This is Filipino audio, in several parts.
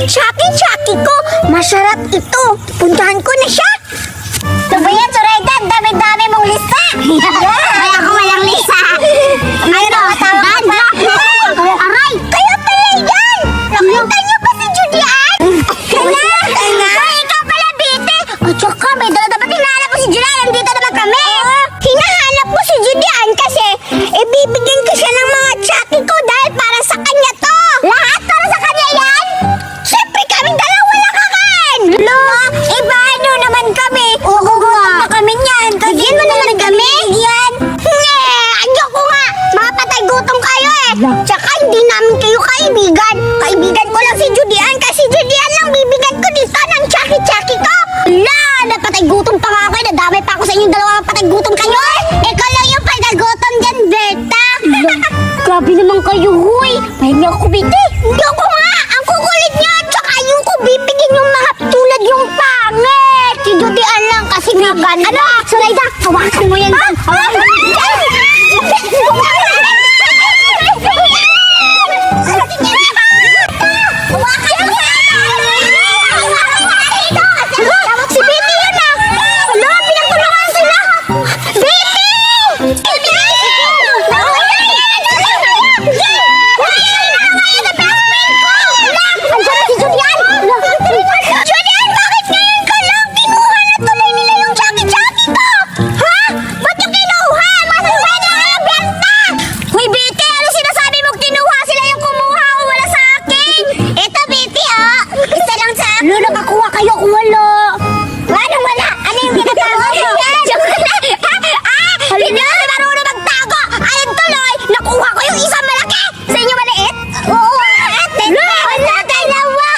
Chucky ko, masarap ito. Puntahan ko na siya. Ito ba yan, Zoraida? Dami-dami mong lisa. Ay, ako walang lisa. Ano? Tawag ko. Aray, kayo pala yan. Nakita niyo ba si Judy Ann? Ay, ikaw pala, Bete. O, tsaka, may dala dapat hinahanap mo si Judy Ann. Nandito naman kami. Hinahanap mo si Judy Ann kasi ibibigyan ko siya ng mga Chucky ko dahil para sa kanya to. Lahat para sa kanya yan? Siyempre kaming dalawa lang kakain. Lo, paano naman kami? Oo nga. Kami niyan. Bigyan mo naman kami. Yan. Ayoko nga. Mga patay gutom kayo eh. Tsaka hindi namin kayo kaibigan. Kaibigan ko lang si Judy Ann kasi Judy Ann lang bibigyan ko dito ng Chucky ko. Wala, napatay gutom pa nga kayo. Nadamay pa ako sa inyong dalawa patay gutom kayo. Ikaw lang yung patay gutom dyan, Berta. Grabe naman kayo, huy. Pahinga ako, Bete. Hindi ako nga. Ang kukulit niya. Tsaka ayoko bibigyan yung mga tulad yung pangit. Si Judy Ann lang kasi nga ganda. Ano? Zoraida, hawakan mo yan dyan. Hawakan mo yan dyan. Si Bete yan ah. Wala, pinagtulungan sila. Bete! Julian, bakit ngayon ka lang? Kinuha na tuloy nila yung Chucky ko! Ha? Ba't yung kinuha? Masasaya na kayo, Berta! Hoy, Bete! Ano sinasabi mo? Kinuha sila yung kumuha o wala sa akin? Ito, Bete, oh! Isa lang sa akin. Ano, nakakuha kayo kung wala? Anong wala? Ano yung pinatago mo? Joke lang! Hindi ako marunong magtago! Ayun tuloy! Nakuha ko yung isang malaki! Sa inyo maliit? Oo, ate! Wala, dalawa!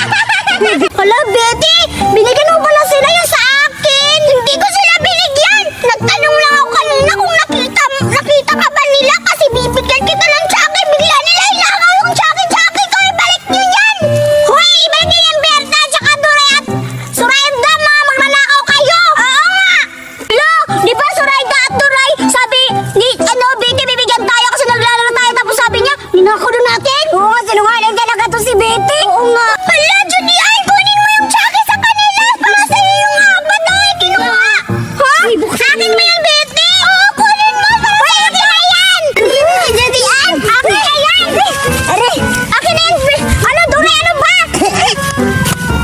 Hala, Betty! Binigyan mo pala sila yung sa akin! Hindi ko sila binigyan! Nagtanong lang ako kanina kung nakita ka ba nila kasi bibigyan kita ng Chucky! Bigla nila ilakaw yung Chucky ko! Ibalik niyo yan! Hoy, ibalik niyo yan, Berta! Tsaka Duray at Zoraida, mga magnanakaw kayo! Oo nga! Lo, di ba Zoraida at Duray? Sabi, Betty, bibigyan tayo kasi naglalaro tayo tapos sabi niya, ninakaw na natin? Oo nga, sinungaling talaga to si Betty! Oo nga! Hala, Judy Ann, kunin mo yung Chucky sa kanila! Para sa'yo yung apat na kinuha! Ha? Akin mo yan, Betty! Oo, kunin mo! Akin na yan! Judy Ann, akin na yan! Aray, akin na yan! Ano, Duray, ano ba?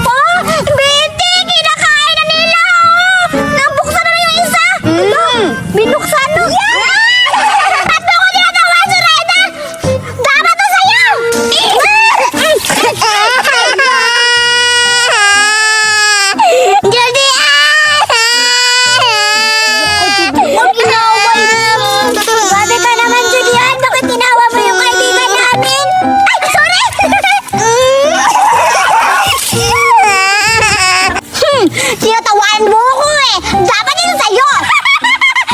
Oh, Betty, kinakain na nila! Oh! Nabuksan na yung isa! Binuksan no? Ba't mo ko tinatawa, Zoraida? Tama to sa'yo! Judy Ann! Grabe ka naman, Judy Ann! Bakit tinawa mo yung kaibigan namin? Ay, sorry! Tinatawaan mo ko eh! Dapat yun sa'yo!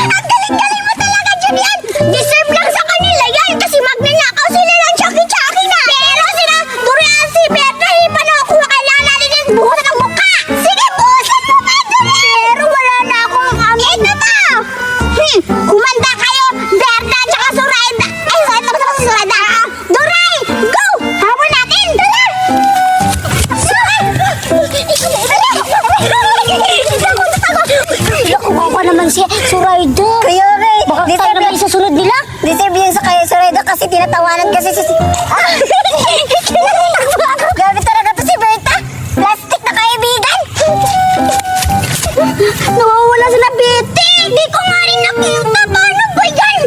Ang galing-galing mo talaga, Judy Ann! Deserve lang sa kanila yan kasi magnanakaw sila ng Chucky na! Pero sila, Durian, si Berta, hipa na ako! Kailangan natin yung buhusan ng mukha! Sige, buhusan mo ba, Durian? Pero wala na akong ito mo! Kumanda kayo, Berta, tsaka Zoraida! Ay, Zoraida, tapos si Zoraida! Duray, go! Habol natin! Dala! Nakuha naman si Zoraida. Kaya rin. Baka tayo naman isusunod nila. Deserve yan sa kaya Zoraida kasi tinatawanan kasi si... Grabe talaga to si Berta. Plastic na kaibigan. Nawawala sila, Betty. Hindi ko nga rin nakita. Paano ba yan?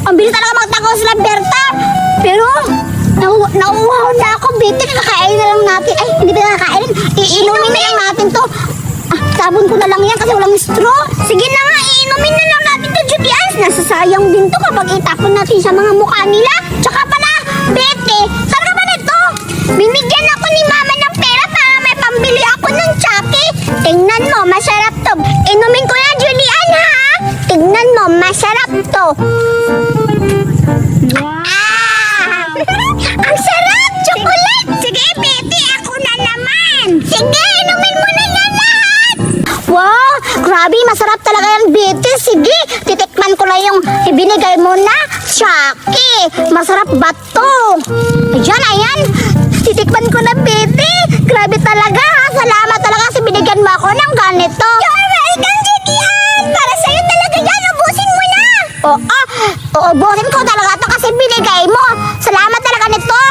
Ang bilis talaga magtakaw sila, Berta. Pero... Nauuhaw na ako, Betty. Kakain na lang natin. Ay, hindi ba kakain? Iinumin na lang natin to. Sabon ko na lang yan kasi walang straw. Sige na nga, iinumin na lang natin to, Judy Ann. Nasasayang din to kapag itapon natin sa mga mukha nila. Tsaka pala, Betty, saan ka ba nito? Binigyan ako ni Mama ng pera para may pambili ako ng Chucky. Tingnan mo, masarap to. Inumin ko na, Judy Ann, ha? Tingnan mo, masarap to. Ang sarap! Chocolate! Sige, Betty, ako na naman! Sige, inumin mo na yan lahat! Wow! Grabe, masarap talaga yan, Betty! Sige, titikman ko lang yung ibinigay mo na Chucky! Masarap ba to? Ayan, ayan! Titikman ko na, Betty! nito. You're welcome, Jikian! Para sa'yo talaga yan, ubusin mo na! Uubusin ko talaga to kasi binigay mo. Salamat talaga nito.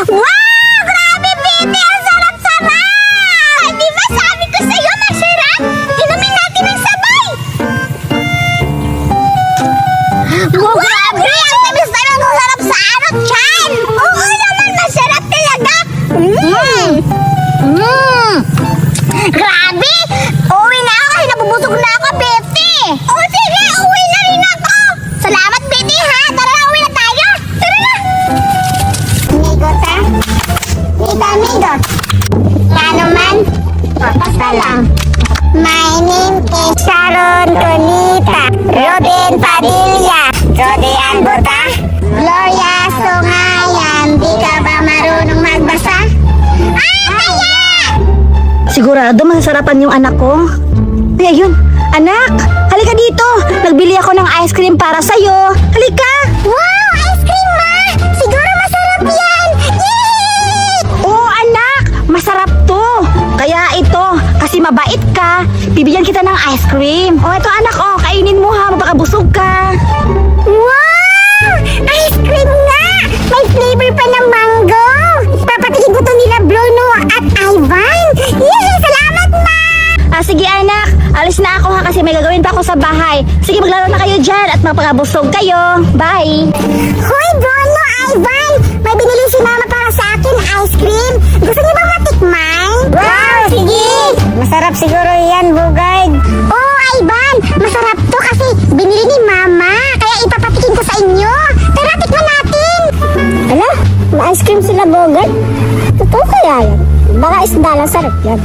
Wow! Grabe, Bebe! Ang sarap-sarap! Ay, di ba sabi ko sa'yo, masarap? Inumin natin ng sabay! Wow, grabe! Ang tamis na ng sarap sa ano, Chan! Oo naman, masarap talaga! Grabe! Uwi na ako kasi nabubusog na ako, Betty! O sige, uwi na rin ako! Salamat, Betty, ha? Tara na, uwi na tayo! Tara na! Migot, ha? Tita, migot. Ano man? Basta lang. My name is Sharon Conita, Robin Padilla, Rodian Bota, Gloria Songayan. Di ka ba marunong magbasa? Kaya! Sigurado masasarapan yung anak ko. Ay, ayun. Anak, halika dito. Nagbili ako ng ice cream para sa'yo. Halika. Wow! Ice cream, ma! Siguro masarap yan! Yay! Oo, anak. Masarap to. Kaya ito, kasi mabait ka, bibigyan kita ng ice cream. O, ito anak, kainin mo ha. Mapakabusog ka. Wow! Ice cream nga! May flavor pa ng mango! Papatigin ko to nila Bruno at Ivan! Yay! Salamat, ma! Sige anak, alis na ako ha kasi may gagawin pa ako sa bahay. Sige, maglaro na kayo dyan at mapakabusog kayo. Bye! Hoy, Bruno, Ivan! May binili si mama para sa akin ice cream. Gusto niyo bang matikman? Wow! Sige! Masarap siguro yan, Bugay. Oo, Ivan! Masarap to kasi binili ni mama. Kaya ipapatikin ko sa inyo. Tara, tikman natin! Ala, ma-ice cream sila, Bogart. Totoo kaya yan? Baka isda lang sarap yan.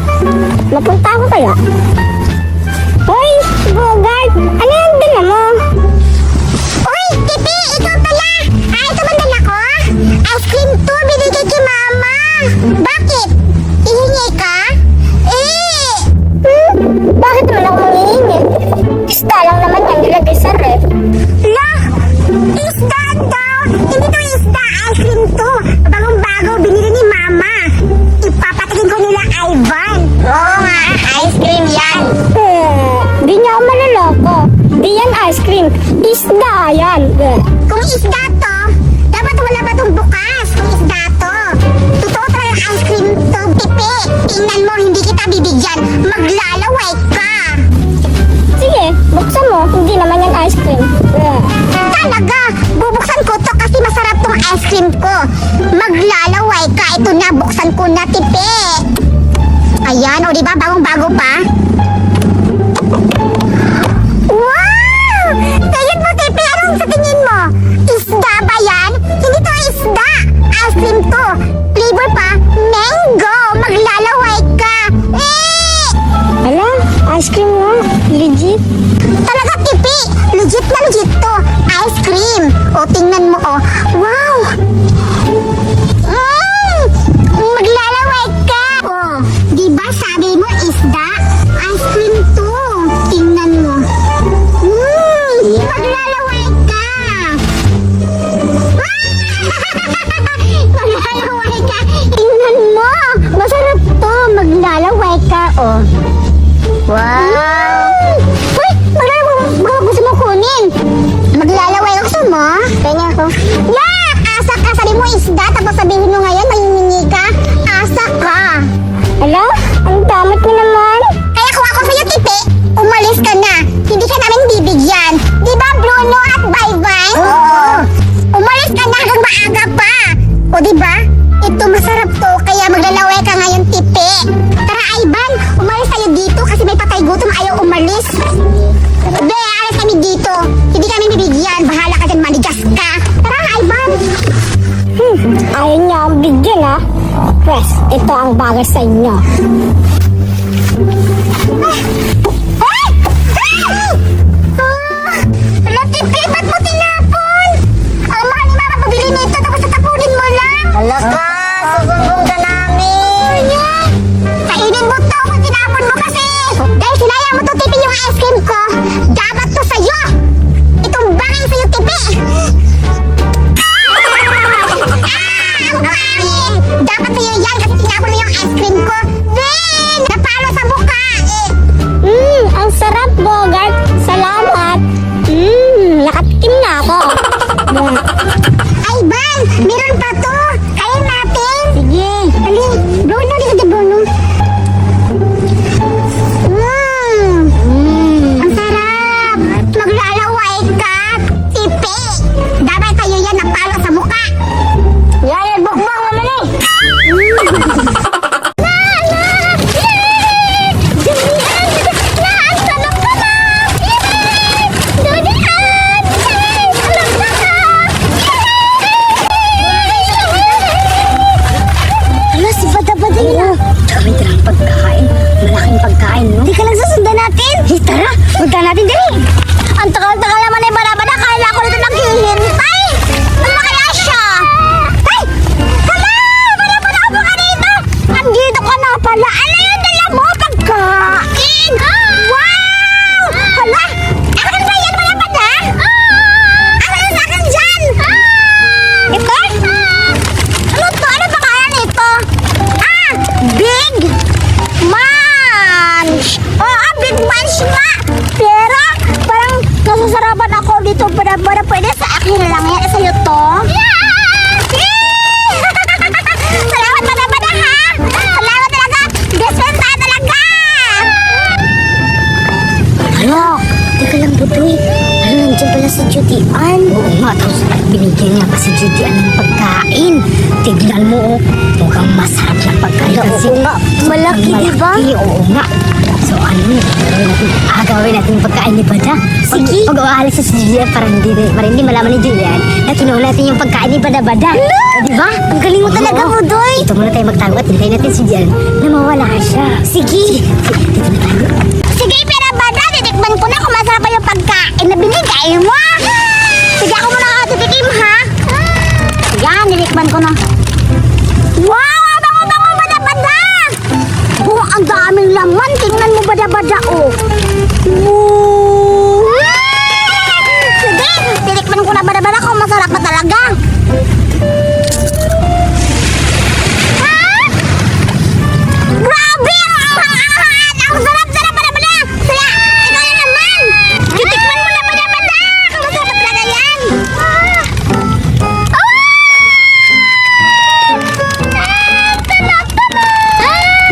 Mapunta ako kaya? Hoy, Bogart! Ano yung dala mo? Uy, Tipi! Ikaw pala! Ito ba dala ko? Ice cream to! Binigay kay mama! Bakit? Ihingi ka? Bakit naman ako mangihingi? Isda lang naman yan nilagay sa ref. Lah! Isda daw! Hindi to isda! Ice cream to! Bagong-bago! Binili ni mama! Ipapatikin ko nila Ivan! Oo nga! Ice cream yan! Di niya ako maloloko. Di yan ice cream. Isda yan. Kung isda to, dapat wala ba itong bukas? Kung isda to. Totoo talaga ice cream to, Pipi. Tingnan mo, hindi kita bibigyan. Maglalaway ka. Sige, buksan mo. Hindi naman yan ice cream. Talaga, bubuksan ko to kasi masarap tong ice cream ko. Maglalaway ka. Ito na, buksan ko na, Pipi. Ayan, o diba, bagong-bago pa? Wow! Tingin mo, Tipi, anong sa tingin mo? Isda ba yan? Hindi to isda. Ice cream to. Flavor pa, mango. Maglalaway ka. Ala, ice cream nga. Legit. Talaga, Tipi. Legit na legit to. Ice cream. O, tingnan mo, o. Wow! Maglalaway ka. O, di ba sabi mo isda? Ice cream to. Tingnan mo. Maglalaway ka. Maglalaway ka. Tingnan mo. Masarap to. Maglalaway ka, o. Wow! Uy! Maglalaway gusto mo kunin. Maglalaway gusto mo? Kanya ko. Yak! Asa ka. Sabi mo isda. Tapos sabihin mo ngayon mahihingi ka. Asa ka. Ala, ang damot mo naman. Kaya kung ako sa'yo, Tipi, umalis ka na. Hindi ka namin bibigyan. Di ba, Bruno at Bye-Bye? Oo. Umalis ka na hanggang maaga pa. O di ba? Ito masarap to, kaya maglalaway ka ngayon, Tipi. Tara, Ivan, umalis tayo dito kasi may patay gutom ayaw umalis. Be, alis kami dito. Hindi kami bibigyan. Bahala ka dyan, manigas ka. Tara, Ivan. Ayaw niya ang bigyan ha. Pwes, ito ang bagay sa inyo. Ala, Tipi, ba't mo tinapon? Ang mahal ni Mama pabili nito tapos tatapunin mo lang. Ala ka, susumbong ka namin. Kainin mo to kung tinapon mo kasi. Dahil sinaya mo to, Tipi, yung ice cream ko. Dapat to sa'yo. Itong bagay sa'yo, Tipi. Ang pangit. Dapat sa'yo yan kasi tinapon mo yung ice cream ko. Judy ang pagkain. Tignan mo, oh. Mukhang masarap na pagkain. Kasi nga. Malaki, di ba? Oo nga. So ano, gawin natin yung pagkain ni Bada. Sige. Pag-aalis sa si Julian para hindi malaman ni Julian na kinuha natin yung pagkain ni Bada. Di ba? Ang galing mo talaga, Budoy. Dito muna tayo magtago at hintayin natin si Julian na mawala siya. Sige. Dito na tayo. Sige, pero Bada, titikman ko na kung masarap pa yung pagkain na binigay mo. Sige, ako muna titikim, ha? Yan, titikman ko na. Wow, ang bango-bango, Bada-Bada! Oh, ang daming laman. Tingnan mo, Bada-Bada, oh. Wow! Sige, titikman ko na, Bada-Bada, kung masarap pa talaga. Grabe! Ang sarap-sarap, Bada-Bada! Kaya, ikaw na naman! Titikman mo na, Bada-Bada! Kung masarap talaga yan!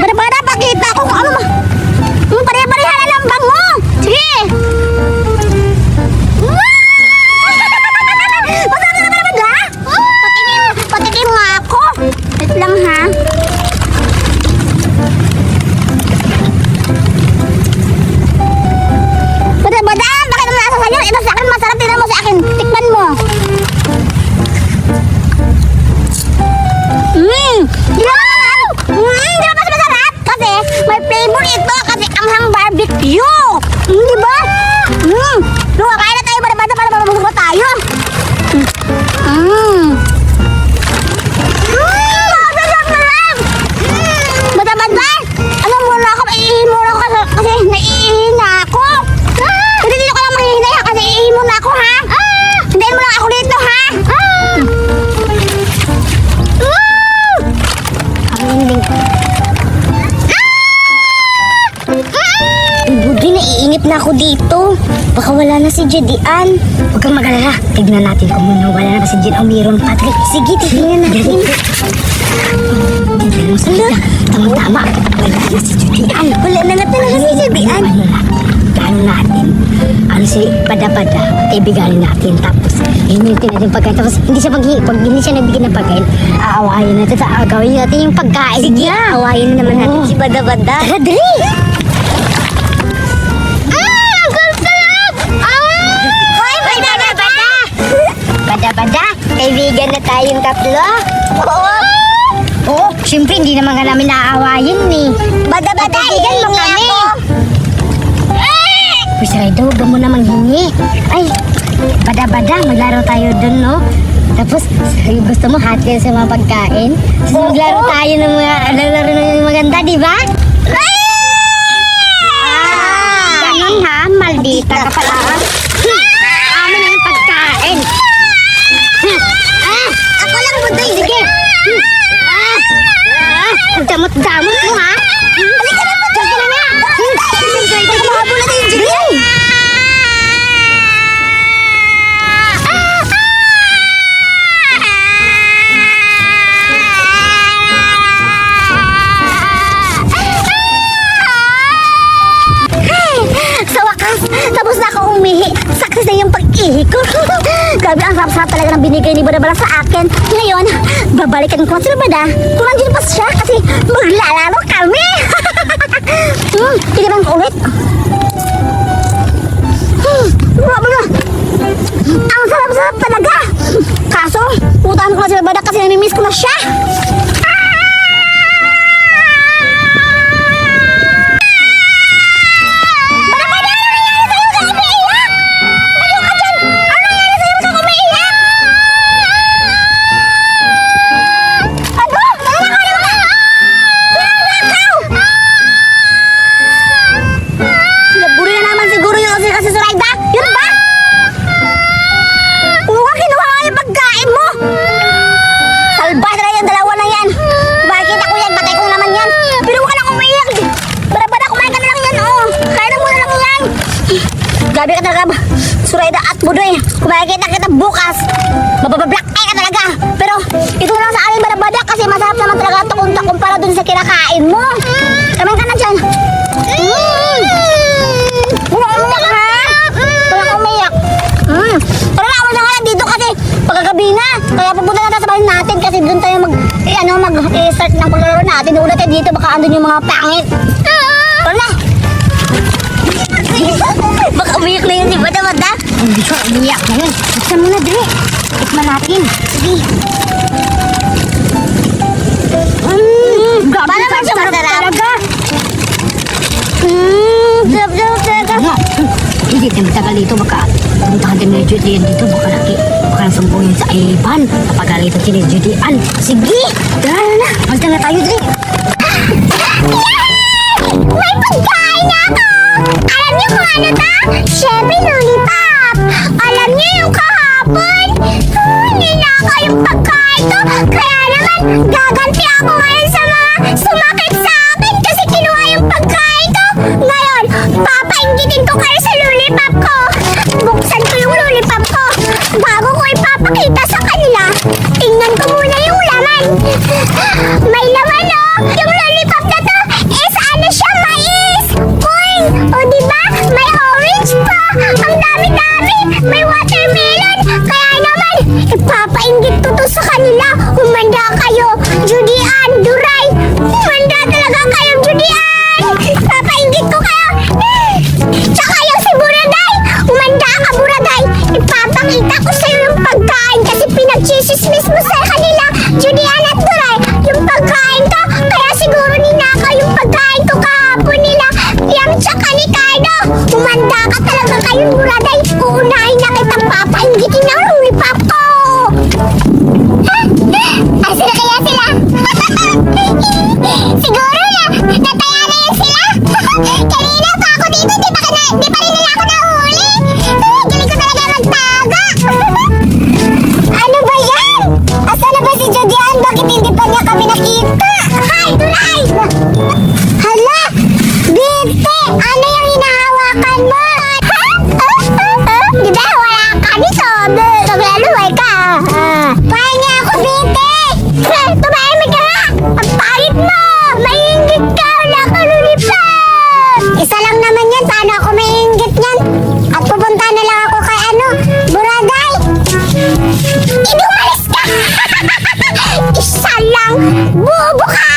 Bada-Bada, pakita ko kung ano. Pare-pareha na lang bango! Sige! Masarap na, Bada-Bada! Patikim nga ako! Wait lang, ha? Bada-Bada, bakit ang nasa sa'yo? Ito sa akin, masarap. Tingnan mo sa akin. Tikman mo. Yan! Di ba mas masarap? Kasi may flavor ito kasi anghang barbecue. Di ba? Luha, kain na tayo, Bada-Bada, para mabusog na tayo. Sarap! Bada-Bada, ano muna ako? Iihin muna ako kasi naiihin na ako. Hindi dito ka lang mahihinay ha kasi iihin muna ako, ha? Hintayin mo lang ako dito, ha? Budoy, naiinip na ako dito. Baka wala na si Judian. Huwag kang mag-alala. Tignan natin kung wala na ba si Jen o mayroon, Patrick. Sige, tignan natin. Tignan mo sa kita. Tama-tama. Wala na si Julian. Wala na talaga si Judian. Ano natin? Ano si Bada-Bada? Kaibiganin natin. Tapos, hinintin natin pagkain. Tapos, pag hindi siya nagbigay ng pagkain, aawayin natin. Gawin natin yung pagkain Sige, niya. awayin naman natin si Bada-Bada. Tara, dali! Hoy, Bada-Bada! Bada-Bada, kaibigan na tayong tatlo. Oo. Oo, syempre hindi naman ka namin naaawayin ni. Bada-Bada, Kaibigan mo ihingi kami. ako. Pwes Rido, huwag mo na manghingi. Ay, Bada-Bada, maglaro tayo dun, no? Tapos, gusto mo hati sa mga pagkain? Tapos maglaro tayo ng mga laro ng maganda, di ba? Ganun ha, maldita ka pala. Amin na yung pagkain. Ako lang, Budoy. Sige. Ang damot-damot mo, ha? Halika na, Budoy. Sige na nga. Baka mahabol natin yung Judian. Sa wakas, tapos na ako umihi. Success na yung pag-ihi ko. Grabe, ang sarap-sarap talaga ng binigay ni Bada-Bada sa akin. Ngayon, babalikan ko si Bada. Kung nandiyan pa siya kasi maglalaro kami. Tinipan ko ulit. Grabe na. Ang sarap-sarap talaga. Kaso, putahan ko na si Bada kasi namimiss ko na siya. Sinaburi na naman siguro yung kasi Zoraida. Yun ba? Kumuha, kinuha nga yung pagkain mo. Salbas na yung dalawa na yan. Makikita ko yan, batay ko naman yan. Pero huwag ka lang umiyak. Bada-Bada, kumain ka na lang yan, oh. Kaya mo na lang yan. Gabi ka talaga, Zoraida at Budoy. Kung makikita kita bukas, mababablock eye ka talaga. Pero ito na lang sa amin, Bada-Bada, kasi masarap naman talaga ito kumpara dun sa kinakain mo. Kaman ka na dyan. Walang umiyak, ha? Walang umiyak. Tara na, ako na nga lang dito kasi pagkagabi na. Kaya ano, mag-start ng paglaro natin. Una tayo dito, baka andun yung mga pangit. Wala. Baka umiyak na yun, di ba, Damada? Hindi ko umiyak na yun. Buksan mo na, Dre. Tikman natin. Sige. Para man siya masarap. Sarap talaga. Ano? Hindi tayo matagal dito. Baka puntahan din ni Judy yan dito. Baka nasumbungin sa Ivan. Napagalitan si Judy an. Sige! Tara na. Basta na tayo, Dre. May pagkain na ako! Alam niyo kung ano ta? Siyempre, lollipop! Alam niyo yung kahapon? Ninakaw yung pagkain ko. Kaya naman, gaganti ako ngayon sa mga sumakit sa akin kasi kinuha yung pagkain ko. Ngayon, papainggitin ko kayo sa lollipop ko. Buksan ko yung lollipop ko. Bago ko ipapakita sa kanila, tingnan ko muna yung laman. May laman oh! Yung lollipop na to is ano siya, mais! Corn! O diba? May orange pa! Ang dami-dami! May watermelon! Kaya naman, ipapainggit ko to sa kanila. Humanda kayo! Judy Ann! Duray! Humanda talaga kayo, Judy Ann! Papainggit ko kayo! Tsaka yung si Buraday! Humanda ka, Buraday! Ipapakita ko sa'yo yung pagkain kasi pinagchisismis mo sa kanila, Judy Ann at Duray! Yung pagkain ko, kaya siguro ninakaw yung pagkain ko kahapon nila. Yang tsaka ni Cardo, humanda ka talaga kayo, Buraday. Uunahin na kitang papainggitin ng lollipop ko. Asa na kaya sila? Siguro na, nataya na yan sila. Kanina pa ako dito, di pa rin nila ako nahuli. Galing ko talaga magtaga. Ano ba yan? Asa na ba si Judy Ann? Bakit hindi pa niya kami nakita? Hi, Duray! Hala! Binte! Ano yung hinahawakan mo? Di ba wala ka dito? Naglaluway ka. Pahingi ako, Binte! Tumahimik ka nga! Ang pangit mo! Maingit ka! Wala ka lollipop! Isa lang naman yan. Paano ako maingit yan? At pupunta na lang ako kay Buraday! Inumalis ka! Isa lang! Bobo ka!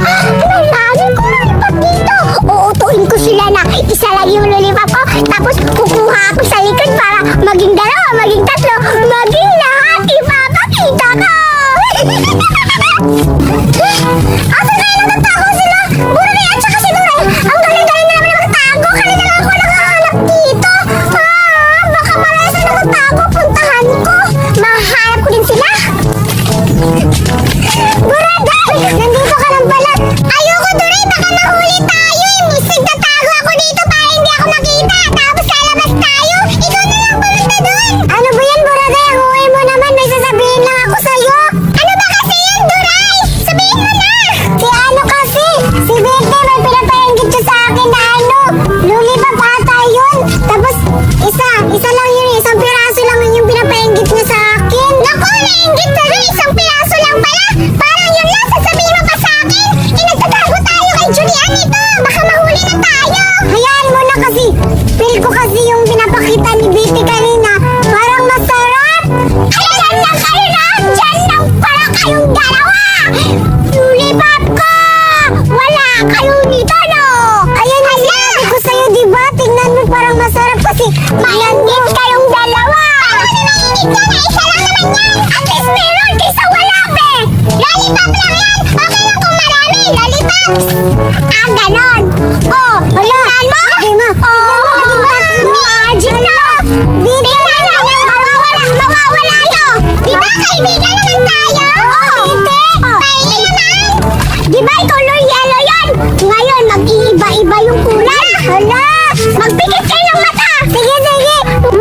Nalami ko lollipop dito! Uutuin ko sila na isa lang yung lollipop ko, tapos kukuha ako sa likod para maging dalawa, maging tatlo, maging lahat! Ipapakita ko! Asa na yung nagtago sila? Buraday at saka si Duray! Ang galing-galing na naman magtago! Kanina lang ako nakahanap dito! Baka marami sa nagtago, puntahan ko! Mahanap ko din sila! Buraday! Nandito ka lang pala! Ayoko, Duray! Baka mahuli tayo! Misig na tago ako dito para hindi ako makita! Tapos lalabas tayo! Ikaw na lang pumunta doon! Ano ba yan, Buraday? Ang uwi mo naman! May sasabihin lang ako sa'yo! Ano ba kasi yan, Duray? Sabihin mo na! Si ano kasi? Si Bete may pinapainggit siya sa akin na ano? Lollipop ata yun! Tapos isa lang yun, isang piraso lang yun yung pinapainggit niya sa akin. Naku, nainggit na rin! Isang piraso lang pala! Parang yun lang, sasabihin mo pa sa akin! Nagtatago tayo kay Julian ito! Baka mahuli na tayo! Hayaan mo na kasi! Feel ko kasi yung pinapakita ni Betty kanina, parang masarap! Ay, dyan lang kayo na! Dyan lang para kayong dalawa! Lollipop ko! Wala kayong nito, no? Ayan na sinabi ko sa'yo, diba? Tingnan mo parang masarap kasi mayangit kayong dalawa! Ako na mainit yan! Isa lang naman yan! At least meron kaysa wala, be! Lollipop lang yan! Okay lang kung marami! Lollipops! Ganon! Oh! Wala! Tingnan mo! Oh! Magic na! Tingnan mo! Mawawala to! Diba kaibigan naman tayo? Hindi! Pahingi naman! Diba color yellow yan? Ngayon, mag-iiba-iba yung kulay! Hala! Magpikit kayo ng mata! Sige, sige! 1!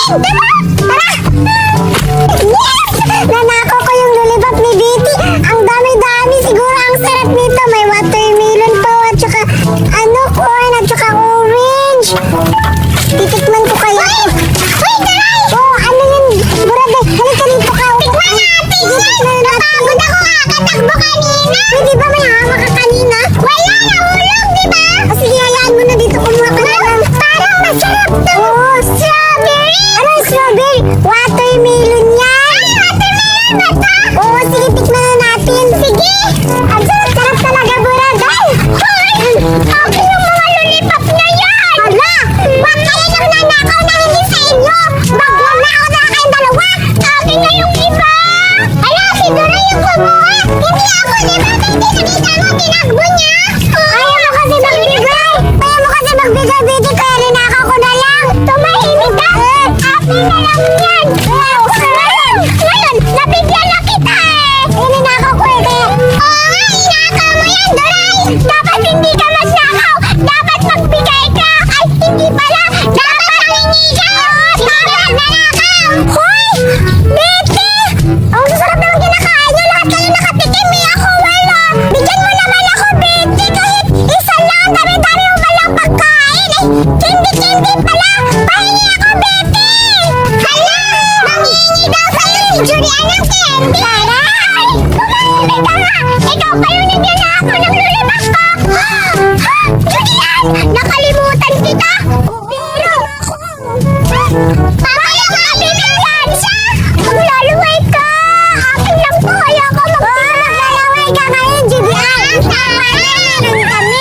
Tara! Tara! Yes! Nanakaw ko yung lollipop ni Betty. Ang dami-dami. Siguro ang sarap nito. May watermelon pa at saka corn at saka orange. Titikman ko kaya. Uy, taray! Oh, ano yun? Buraday, halika rito ka. Tikman natin yan! Napagod ako kakatakbo kanina. Uy, di ba may hama ka kanina? Wala, nahulog, di ba? O sige, hayaan mo na dito. Kumuha ka na lang. Parang masarap to. Oo, strawberry. Anong strawberry? Watermelon yan. Ay, watermelon ba to? Oo, sige, tikman na natin. Sige. Ang sarap talaga, Buraday. Hoy! Okay yung mga lollipop na yan. Hala! Wag kayo yung nanakaw na hindi sa inyo. Bagwag na ako na kayong dalawa. Akin na yung iba. Ala, si Dora yung kumuha. Hindi ako, di ba? Hindi nakita mo, tinakbo niya. Ayaw mo kasi magbigay. Ayaw mo kasi magbigay, Betty. Kaya ninakaw ko na lang. Tumahimik ka. Akin na lang yan. Ngayon, nabigyan na kita eh. Ninakaw ko eh. Oo nga, inakaw mo yan, Doray. Dapat hindi ka magnakaw. Dapat magbigay ka. Ay, hindi pala. Dapat mangingi ka. Dapat nanakaw. Hoy! Betty! Ang sarap naman kinakain nyo. Lahat kayo nakatikim eh. Ako wala. Bigyan mo naman ako, Betty. Kahit isa lang. Dami-dami mo palang pagkain. Ay, candy pala. Pahingi ako, Betty. Hala! Mangingi daw sa'yo si Julian ng candy. Taray! Tumahimik ka nga. Ikaw pa yung nagyan na ako ng lulibak ko. Julian! Nakalimutan kita. Pero mamaya ka, bibigyan siya. Maglalaway ka. Akin lang to. Ayoko maglalaway ka ngayon, Julian. Tama na. Meron kami.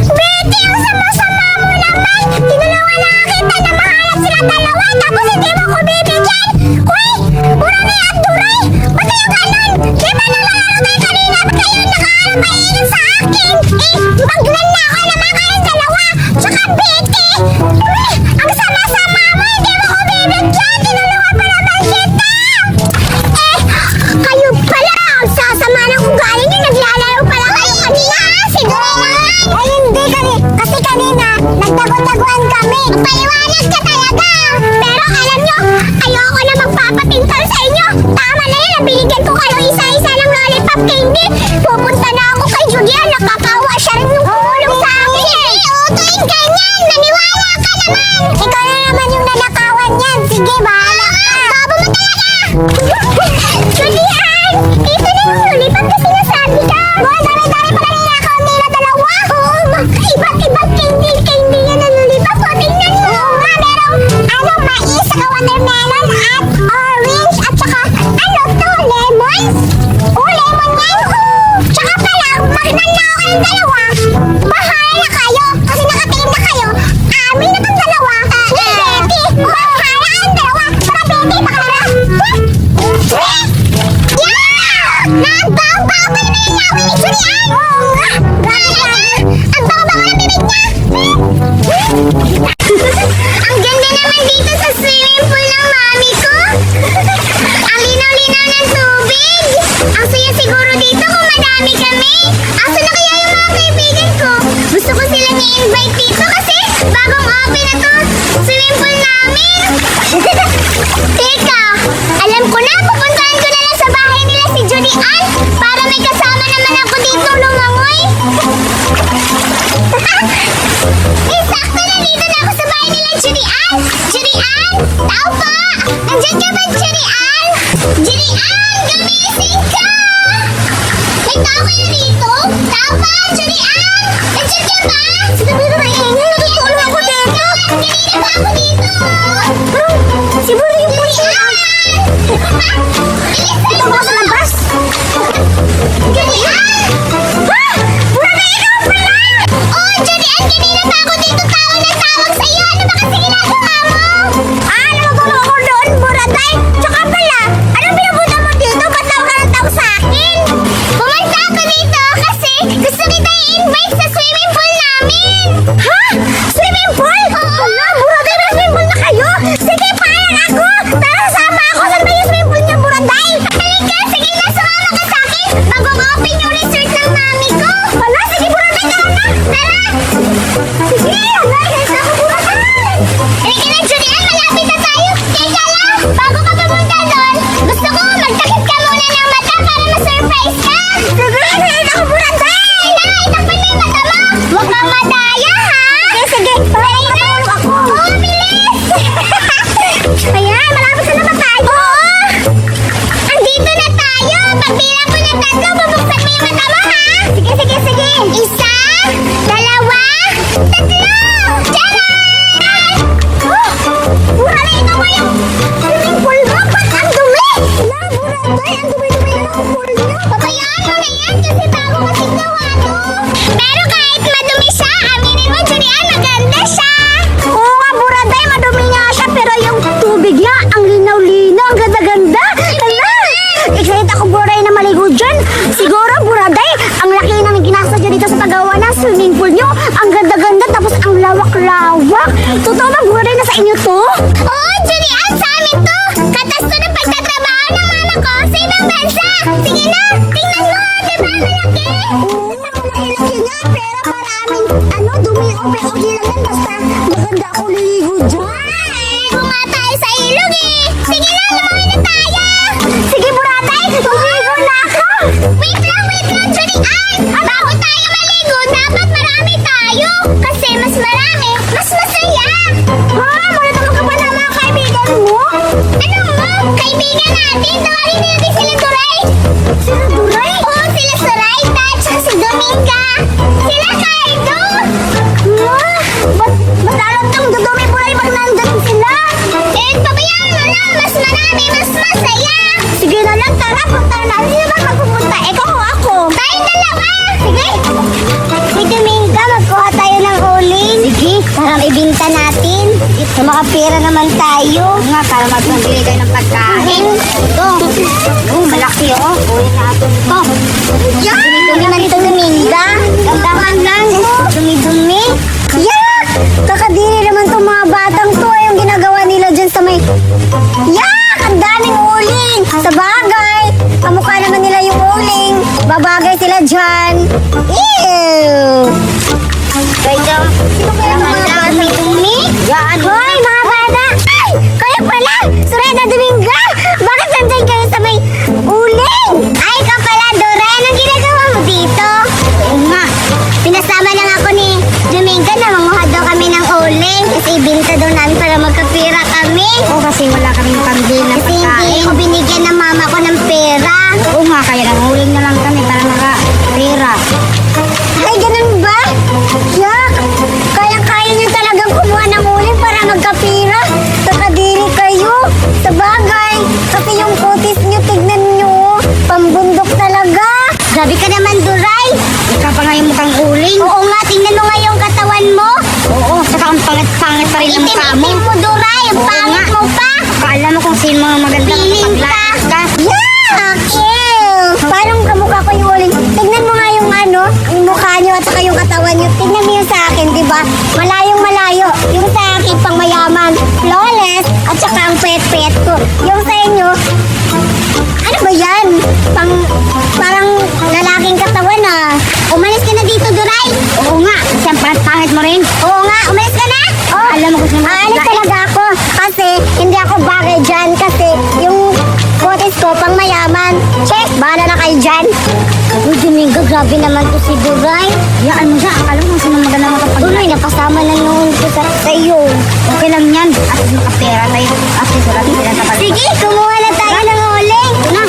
Betty, ang sama-sama mo naman. Tinulawa na kita na mahanap sila dalawa. Tapos hindi mo ko bibigyan. Uy, Buraday at Duray. Ba't kayo ganon? Di ba nalalaro tayo kanina? Ba't kayo nakakalabay sa akin? Maglan na ako naman kayong dalawa. Tsaka Betty. Uy, ang sama-sama mo. Hindi mo ko bibigyan. Tinulawa pa naman kita. Kayo pala. Ang sasama ng ugali niyo. Naglalaro pala kayo kanina. Siguro naman. Ay, hindi kami. Kasi kanina, nagdago-daguan kami. Paliwanag ka talaga. Pero alam nyo, ayoko na magpapapintal sa inyo. Tama na yan. Nabiligyan ko kayo isa-isa ng lollipop candy. Pupunta na ako kay Julian. Nakakawa siya rin yung kumulong sa akin. Hindi, utuin ganyan. Naniwala ka naman. Ikaw na naman yung nanakawan yan. Sige, bahala ka. Babo mo talaga. Julian, ito na yung lollipop na sinasabi ka. Wow, dami-dami pala ninakaw nila dalawa. Oo, iba't-ibang candy yan na lollipop. O, tingnan mo. Oo nga, merong mais, saka watermelon at orange at saka lemon. Oh, lemon yan. Tsaka pala, magnan na ako kayong dalawa. Bahala na kayo. Kasi nakatingin na kayo. Amin na tong dalawa. Betty, bahala kayong dalawa. Para Betty, bahala. Yeah! Nagbaw-baw pa naman yung lawin ni Julian. Oo nga. Grabe. Ang baw-baw ng bibig niya. Ang ganda naman dito sa swimming pool ng mami ko. Ang linaw-linaw ng tubig. Ang saya siguro dito kung madami kami. Asa na kaya yung mga kaibigan ko? Gusto ko silang i-invite dito kasi bagong open na to swimming pool namin. Teka, alam ko na. Pupuntahan ko na lang sa bahay nila si Julian para may kasama naman ako dito lumangoy. Sakto na dito na ako sa bahay nila Julian. Julian, tao pa! Nandiyan ka ba, Julian? Julian, gumising ka! May tao kayo dito? Tao pa, Julian! Nandiyan ka ba? Siguro maingay. Natutulog ako dito. Kanina pa ako dito. Siguro yung Julian! Ito ba sa labas? Julian! Ha? Mura na ikaw pala! Oh, Julian, kanina pa ako dito tawag sa'yo. Ano ba kasi ginagawa mo? Ano ba ako doon, Buraday? Tsaka pala, anong pinapunta mo dito? Ba't tawag ka ng tawag sa akin? Pumunta ako dito kasi gusto kita i-invite sa swimming pool namin. Ha? Swimming pool? Oo. Buraday, may swimming pool na kayo? Sige, parang ako. Tara, sama ako. Saan ba yung swimming pool niyo, Buraday? inyo to? Oo, Julian, sa amin to. Katas to ng pagtatrabaho ng mama ko sa ibang bansa. Sige na, tingnan mo, di ba malaki? Malaki nga, pero maraming dumi o pero okay lang yan. Basta maganda ako liligo dyan. Ligo nga tayo sa ilog eh. Sige na, lumawi na tayo. Sige, Buratay, liligo na ako. Wait lang, Julian. Bago tayo maligo, dapat marami tayo. Kasi mas marami, mas masaya. Ha? Muna ka pa ng mga kaibigan mo? Ano mo? Kaibigan natin, tawagin natin sila Duray. Sila Duray? Oo, sila Zoraida, tsaka si Dominga. Sila Cardo. Ba't alam tong dudumi Buray pag nandun sila? Eh, pabayaan mo na, mas marami, mas masaya. Sige na lang, tara, punta na. Sino ba magpupunta? Ikaw o ako? Tayong dalawa. Sige. Si Dominga, magkuha tayo ng uling. Sige, para ibinta natin. Sa mga pera naman tayo. Nga, para magpambili kayo ng pagkain. Ito. Malaki oh. Uwi na ako ito. Yan! Dumi naman ito, Dominga. Gandahan lang. Dumi-dumi. Yak! Kakadiri naman itong mga batang to. Yung ginagawa nila dyan sa may... Yak! Ang daming uling. Sa bagay. Kamukha naman nila yung uling. Babagay sila dyan. Ew! Kaya, Sino kaya ang mga dumi-dumi? yan. Hoy, mga bata! Ay! Kayo pala! Sureda Dominga! Bakit nandyan kayo sa may uling? Ay, ka pala, Dora! Anong ginagawa mo dito? Oo nga. Pinasama lang ako ni Dominga na manguha daw kami ng uling kasi ibinta daw namin para magkapira kami. Oo, kasi wala kaming pambili ng Kasi hindi pagkain. ko binigyan ng mama ko ng pera. Oo nga, kaya nanguling na lang kami para makapira. Ay, ganun ba? Yak! Kaya-kaya niyo talagang kumuha ng uling para magkapira. Kakadiri kayo. Sa bagay. Kasi yung kutis niyo, tignan niyo. Pambundok talaga. Grabe ka naman, Duray. Ikaw pa nga yung mukhang uling. Oo nga, tingnan mo nga yung katawan mo. Oo, saka ang pangit-pangit pa rin ang mukha mo. Itim-itim mo, Duray. Ang Oo pangit nga. mo pa. Akala mo kung sino mga maganda Feeling ka. paglayas ka. Yak! Ew! Parang kamukha ko yung uling. Tignan mo nga yung yung mukha niyo at saka yung katawan niyo. Tignan mo yung sa akin, di ba? Malayong malayo. Yung sa akin, pang mayaman. Flawless. At saka ang pet-pet ko. Yung sa inyo, ano ba yan? Parang lalaking katawan ah. Umalis ka na dito, Duray. Oo nga, kasi ang pangit mo rin. Oo nga, umalis ka na. Oh, Alam mo kung sino aalis talaga ako. Kasi hindi ako bagay dyan. Kasi yung kutis ko pang mayaman. Check, bahala na kayo dyan. Uy, Domingo, grabe naman to si Duray. Yaan mo siya, akala mo kung sino maganda makapaglayas. Tuloy, napasama na yung kita sa iyo. Okay lang yan. At least makapera tayo. At least wala din sila sa pag- Sige, kumuha na tayo ng uling. Na,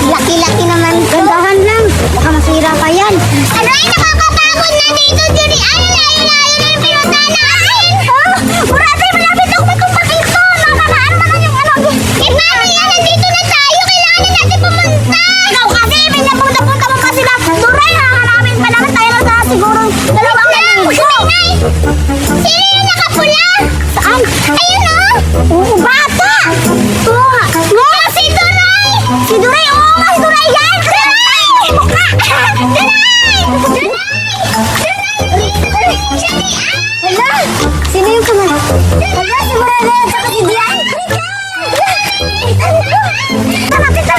Laki-laki naman to. gandahan lang. Baka masira pa yan. Aray, nakakapagod na dito, Julian. Layo-layo na yung pinuntahan natin. Oh, Buratay, malapit ako magkumpagin to. Nakakaan naman yung ano. Eh, mami, nandito na tayo. Kailangan na natin pumunta. Ikaw kasi, pinapunta-punta mo pa sila. Duray, hahanapin pa naman tayo sa siguro dalawang linggo. Sino yung nakapula? Saan? Ayun o. Oo, bata! Oo, Oh, si Duray. si Duray, oo nga, si Duray yan! Duray! Mukha! Hala, sino yung kumay? Hala, si Morales at saka si Dian! Tara, tita!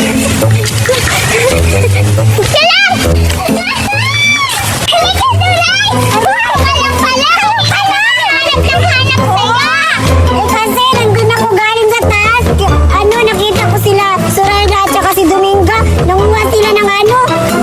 Sila! Halika, Duray. Walang pala. Hanap ng hanap sa'yo. Eh kasi, nandun ako galing sa taas. Nakita ko sila, Soraya at saka si Dominga. Nanguha sila ng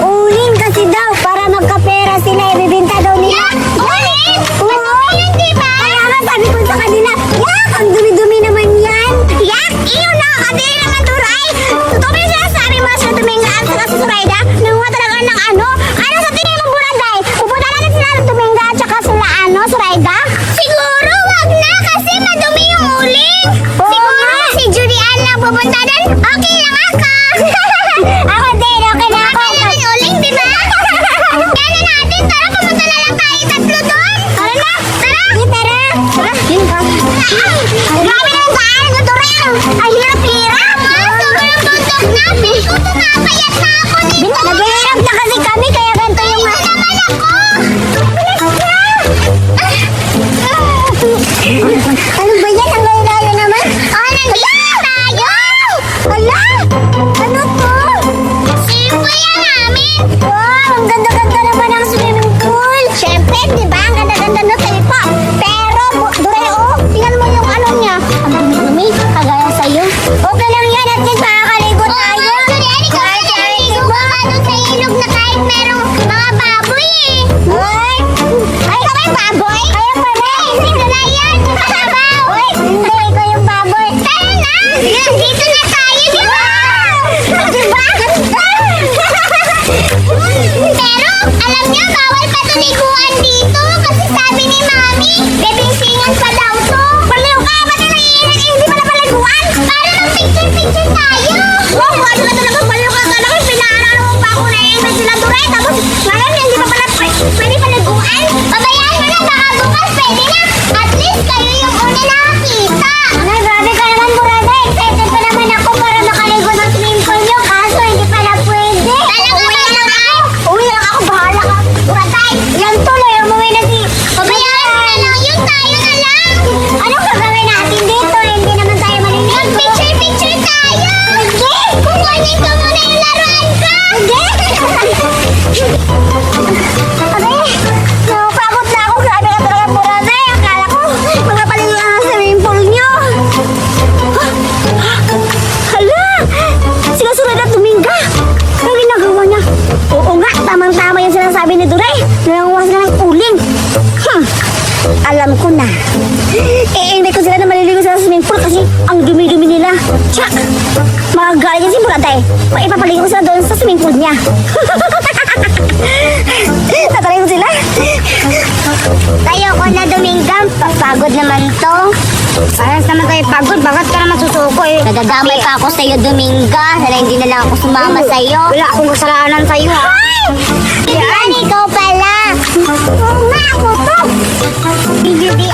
uling kasi daw, para magkapera sila, ibibinta daw nila. Ulit? Oo. Ayun, di ba? Kaya nga sabi ko sa kanila, yak, ang dumi-dumi naman yan. Yak! Iyo na! Kadiri naman, Duray! Totoo ba yung sinasabi mo sa Dominga at saka si Zoraida? Nanguha talaga ng ano? Ano sa tingin mo, Buraday? Pupunta natin sila ng Dominga at saka sila Zoraida? Siguro, wag na kasi madumi yung uling. Oo Siguro nga. si Julian lang pupunta doon. Okay lang ako. Ako din, okay na ako. Okay lang yung uling, di ba? Kaya natin, tara pumunta na lang tayo tatlo doon. Tara na! Tara! Tara. Grabe yung daan ko, Duray! Ang hirap-hirap! Sobrang bundok na! Feel ko pumapayat na ako nito! Naghihirap na kasi kami, kaya ganito yung... Ayun naman ako! Ano ba yan? kayo yung una nakakita. Ay, grabe ka naman, Burada. Excited pa naman ako para makaligo ng swimming pool nyo. Kaso, hindi pala pwede. Uwi na lang ako. Uwi na lang ako. Bahala ka. Burada, yan tuloy. Umuwi na si... Pabayaan mo na lang yun. Tayo na lang. Anong gagawin natin dito? Hindi naman tayo maliligo. Mag-picture-picture tayo. Hindi. Kukunin ko muna yung laruan ko. Hindi. Abe, napapagod na ako. Grabe ka talaga, Burada. Akala ko, magpapaligo na sa swimming pool nyo. Hala! Sinasunod na Dominga. Ang ginagawa niya. Oo nga, tamang-tama yung sinasabi ni Duray. Nanganguwas na ng uling. Alam ko na. Hindi ko sila na maliligo sa swimming pool kasi ang dumi-dumi nila. Tsak! Magagalit yan si Burada eh. Maipapaligo ko sila doon sa swimming pool niya. Tatry ko sila. Tayo ko na, Dominga. Pagod naman to. Parang naman tayo pagod. Bakit ka naman susuko eh? Nadadamay pa ako sa'yo, Dominga. Sana hindi na lang ako sumama sa'yo. Wala akong kasalanan sa'yo ha. Dian, ikaw pala. Oo nga, ako to. Dian.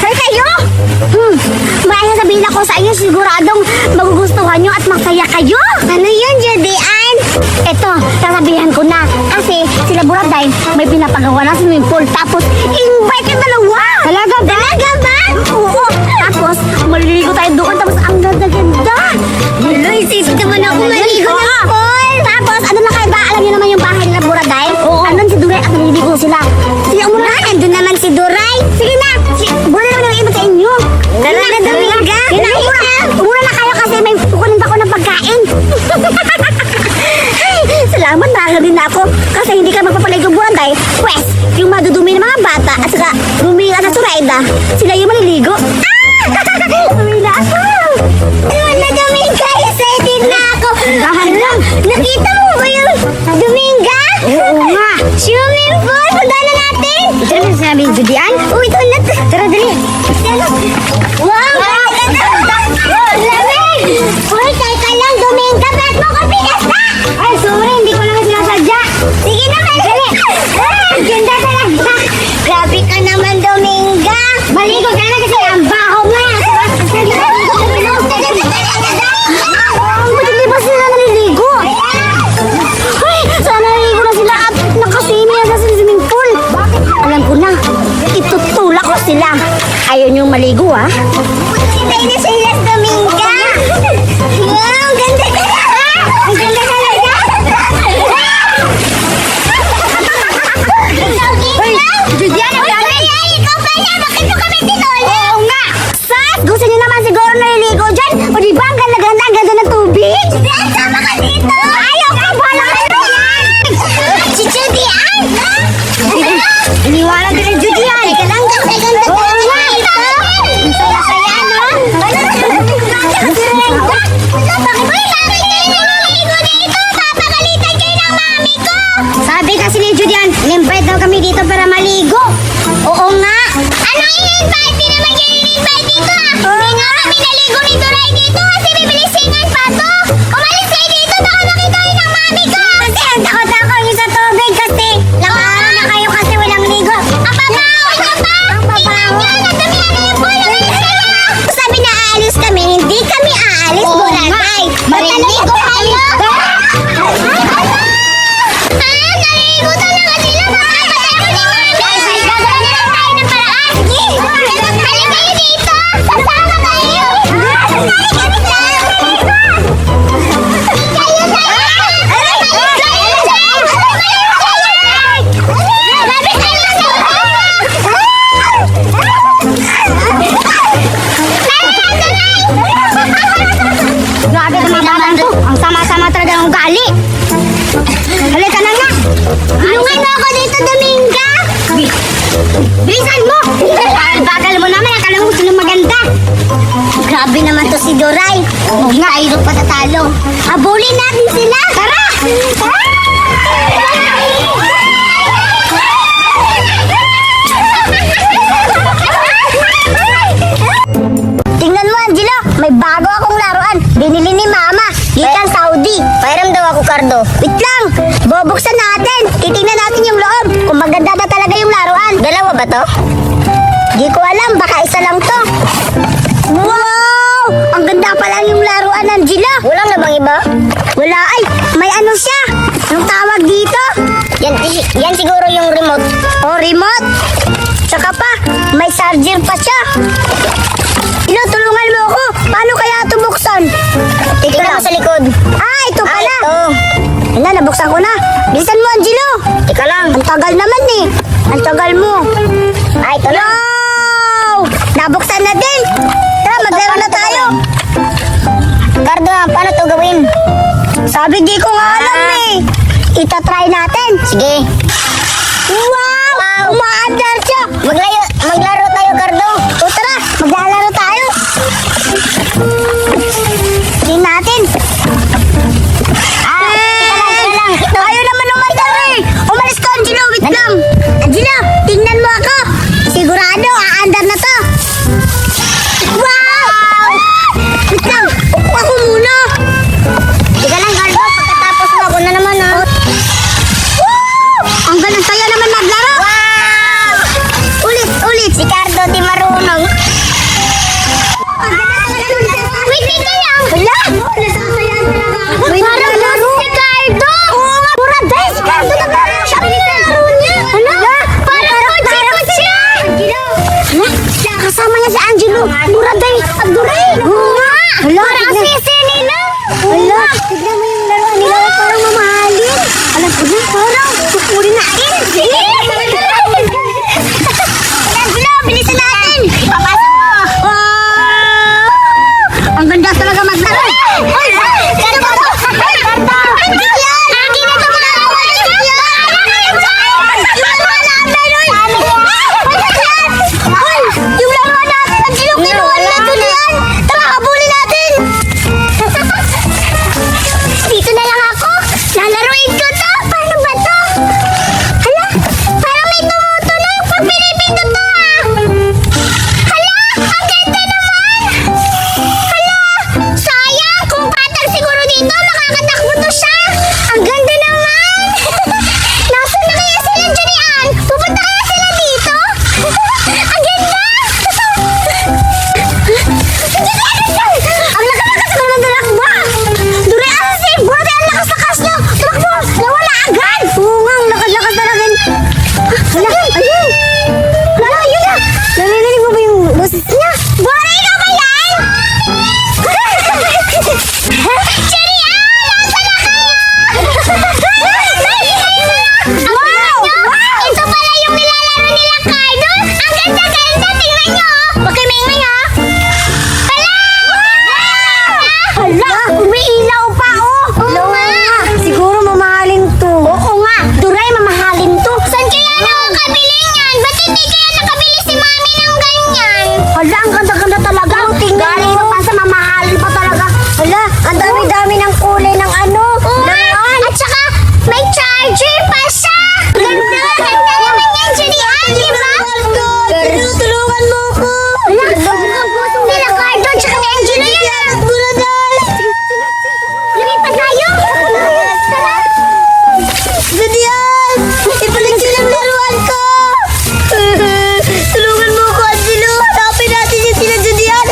Hoy kayo! May sasabihin ako sa inyo, siguradong magugustuhan nyo at masaya kayo. Ano yun, Judian? Eto, sasabihan ko na. Kasi sila Buraday, may pinapagawa na swimming pool. Tapos, invite yung dalawa. Talaga ba? Talaga ba? Oo. Tapos, maliligo tayo doon. Tapos, ang ganda-ganda. Hello, isip naman ako maliligo ng pool. Tapos, ano na kayo ba? Alam niyo naman yung bahay nila Buraday? Oo. Andun si Duray at naliligo sila. Sige, umuna. Andun naman si Duray. Sige na. Buraday naman yung iba sa inyo. Tara na, Dominga. Umuna na kayo kasi may kukunin pa ako ng pagkain. Ay, salamat, nakakadin na ako. Kasi hindi ka magpapaligo Buraday. Pwes, yung madudumi ng mga bata at saka lumiga na Suraida, sila yung maliligo. Uwi na ako. Ayun na, Dominga. Excited na ako. Dahan lang. Nakita mo ba yung Dominga? Oo nga. Swimming pool. Punta na natin. Ito na sinabi ni Judian. Uy, ito na. Tara, dali. Wow! Lamig! Uy, teka lang, Dominga. Ba't mo ko pinasta? Ay, sorry. Hindi ko naman sinasadya. Sige na, dali. Ganda talaga. Grabe ka naman, Dominga. Maligo ka na kasi ang baho mo yan. Ba't hindi ba sila naliligo? Ay, sana naliligo na sila at nakasimi na sa swimming pool. Alam ko na, itutulak ko sila. Ayaw niyong maligo, ha? Hintay na sila, Dominga. Wow, ganda ka na. Ang ganda talaga. Hoy, Judian, ang dami. Ay, ikaw pala. Bakit mo kami tinuli? Oo nga. Sas, gusto niyo naman siguro naliligo dyan? O di ba ang ganda-ganda, ang ganda ng tubig? Diyan, sama ka dito! Ayaw ka, bahala ka doon! Si Judian! Iniwala din ni Judian. Teka lang, ganda-ganda Oo nga. dito! Ang saya-saya, no? Bakit kayo naliligo dito? Papagalitan kayo ng mami ko! Sabi kasi ni Judian, in-invite daw kami dito para maligo. Oo nga! Anong i-invite? Di naman kayo in-invite dito ah! Hindi nga kami naligo ni Duray dito kasi bibilisingan pa to! Umalis kayo dito! Baka makita kayo ng mami ko! Kasi ang takot-takot kayo sa tubig kasi nakahalo na kayo kasi walang ligo! Ang babaho! Ang babaho! Tingnan nyo! Nagdamihan na yung pool! Umalis kayo! Sabi na aalis kami, hindi kami aalis, Oo Buraday! nga. Naligo kayo! Naligo talaga sila! Makakatayo ni mami! Gagawin lang tayo ng paraan! Halika kayo dito! Sasama kayo! Grabe naman batang to. Ang sama-sama talaga ng ugali. Halika na nga. Tulungan mo ako dito, Dominga! Bilisan mo. Bagal mo naman. Akala mo sino maganda. Grabe naman to si Duray. Oo nga, ayaw patatalo. Abulin natin sila! Tara! Tingnan mo, Angelo. May bago akong laruan. Binili ni Mama. Gikan Saudi. Pairam daw ako, Cardo. Wait lang. Bubuksan natin. Titingnan natin yung loob. Kung maganda ba talaga yung laruan. Dalawa ba to? Di ko alam, baka isa lang to. Wow! Ang ganda pa lang yung laruan, Angela. Wala na bang iba? Wala ay, may ano siya. Yung tawag dito. Yan siguro yung remote. Oh, remote. Tsaka pa, may charger pa siya. Ilo, tulungan mo ako. Paano kaya ito buksan? Tingnan mo sa likod. Ah, ito Ah, pala. ito. Ala, nabuksan ko na. Bilisan mo, Angelo. Teka lang. Ang tagal naman eh. Ang tagal mo. Ah, ito lang. Wow! Nabuksan na din. Tara, maglaro na tayo. Cardo, paano to gawin? Sabi di ko nga alam eh. Itatry natin. Sige. Wow! Umaandar siya. Maglaro tayo, Cardo. O tara, maglalaro tayo. Tingnan natin. Teka lang. Tayo naman umandar eh. Umalis ka, Angelo. Wait lang. Angelo, tingnan mo ako. Sigurado, aandar na to. Wow! Wait lang. Upo ako muna. Teka lang, Cardo. Pagkatapos mo ako na naman, ha? Woo! Ang galing saya naman maglaro. Wow! Ulit. Si Cardo, di marunong. Wait lang. Wala. May nalaro. Si Cardo. Oo nga. Pura dahil si Cardo naglaro siya. Ang nilaro niya. Hala. Parang kutsi-kutsi. Hala. Kasama niya si Angelo. Pura dahil. Abduray. Oo nga. Hala. Parang sisi nila. Hala. Tignan mo yung laruan nila. Parang mamahalin. Alam ko na. Parang sukurin natin. Sige. Angelo, bilisan natin. Papasok mo. Wow! Ang ganda talaga maglaro. Ay! Cardo! Cardo! Akin ito mga yung laruan natin, ang kinuha natin yan. Tara, habulin natin. Dito na lang ako. Lalaruin ko to. Paano ba to? Hala, parang may tumutunog pag pinipindot to ah. Hala, ang ganda naman. Hala, sayang. Kung patag siguro dito, makakatakbo to siya. Ang ganda naman. Nasaan na kaya sila, Julian? Pupunta kaya sila dito? Ang ganda. Ang lakas-lakas ko ng dalakba. Durian, si Brody, ang lakas-lakas niya. Tumakbo, nawala agad. Oo nga, ang lakas-lakas talaga. Hala, ayun. Hala, ayun na. Narinig mo ba yung boses niya? Brody, ikaw ba yan? Julian, nasaan na kayo? Wow! Ito pala yung nilalaro nila, Cardo. Ang ganda-ganda. Tingnan nyo. Huwag kayo maingay, ha? Hala! Umiilaw pa, oh! Oo nga! Siguro mamahalin to. Oo nga! Duray, mamahalin to. Saan kaya nakakabili niyan? Ba't hindi kaya nakabili si Mami ng ganyan? Hala, ang ganda-ganda talaga. Tingnan mo pa sa mamahalin pa talaga. Hala, ang dami-dami ng kulay ng ano. Laruan. At saka, may charger pa siya. Ganda! Ganda naman yan, Julian, di ba? Cardo, tulungan mo ko. Hala, ang puso nila, Cardo, at saka ni Angelo yan. Lumipat tayo! Tara! Julian! Ipalit sila ang laruan ko! Tulungan mo ko, Angelo! Hanapin natin yung sila, Julian!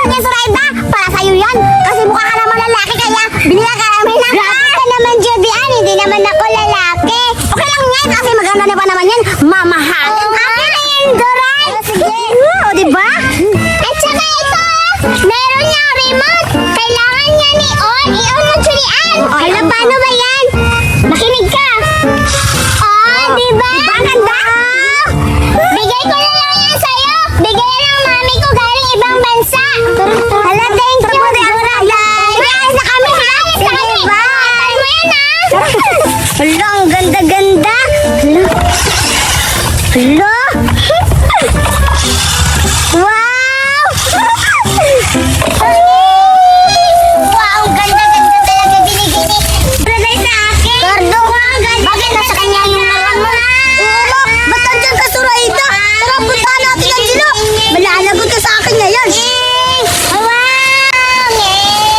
lang yan, Zoraida. Para sa'yo yan. Kasi mukha ka naman lalaki kaya binila ka namin ng Grabe ka naman, Jubian. Hindi naman ako lalaki. Okay lang yan kasi maganda na pa naman yan. Mamahalin. Okay na yan, Doray. Sige. O, diba? At saka ito, meron niyang remote. Kailangan niya ni On. I-on mo, Julian. Hala, paano ba yan? Makinig ka. Oh, diba? Diba ang ganda? Bigay ko na lang yan sa'yo. Bigay ng mami ko galing ibang bansa. Hala, thank you, Doray. Ayos na kami, ha? Ayos na kami. Tatal mo yan, ha? Hala, ang ganda-ganda. Hala. Hala. Wow! Wow, ganda-ganda talaga binigay ni Brother sa akin. Gordo, ang ganda. Bakit nasa kanya yung laruan mo? Oo, ba't nandyan ka, Zoraida? Tara, puntahan natin ang Angelo. Malalagot ka sa akin ngayon. Wow!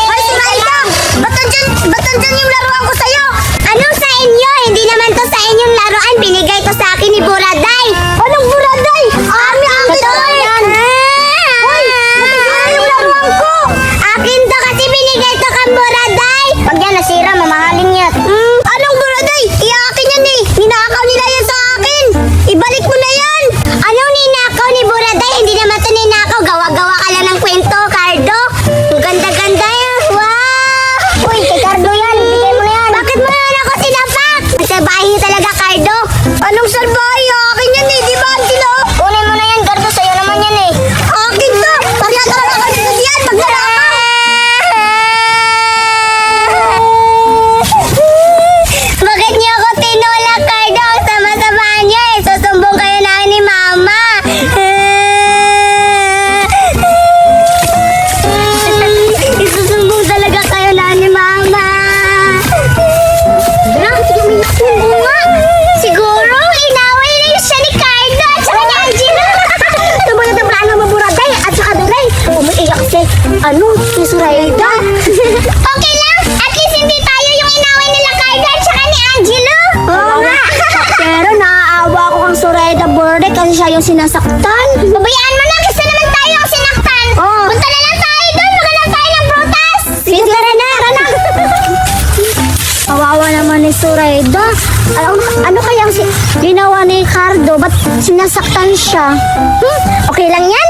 Hoy, Zoraida! Ba't nandyan yung laruan ko sa'yo? Anong sa inyo? Hindi naman to sa inyong laruan. Binigay to sa akin ni Buraday. Anong buraday? Ami, akin to yan. Hoy, matutunan yung laruan ko. Akin to kasi binigay to kang Buraday. Pag yan nasira, mamahalin yan. Anong buraday? Iyakin yan eh. Ninakaw nila yan sa akin. Ibalik mo na yan. Anong ninakaw ni Buraday? Hindi naman to ninakaw. Gawa-gawa ka lang ng kwento, Cardo. Ang ganda-ganda yan. Wow! Uy, kay Cardo yan. Bigay mo na yan. Bakit mo naman ako sinapak? Masabahin talaga, Cardo. Anong salbahay? Akin yan eh. Di ba, Angelo? Kunin mo na yan, Cardo. Sa'yo naman yan eh. Akin to. Kaya talaga ka dito diyan. Magnanakaw. Bakit niyo ako tinulak, Cardo? Ang sama-sama niyo eh. Susumbong kayo na ni Mama. Isusumbong talaga kayo na ni Mama. Oo nga. Siguro, inaway na siya ni Cardo at saka ni Angelo. Tumunod ang plano mo, buraday. At saka Doray. Umiiyak si, si Zoraida. Okay lang. At least hindi tayo yung inaway nila Cardo at saka ni Angelo. Oo nga. Pero naaawa ko kang Zoraida Borde kasi siya yung sinasaktan. Babayaan mo na. Gusto naman tayo ang sinaktan. Oo. Punta na lang tayo doon. Maghanap tayo ng prutas. Sige, tara na. Kawawa naman ni Zoraida. Ano kayang ginawa ni Cardo? Ba't sinasaktan siya? Okay lang yan.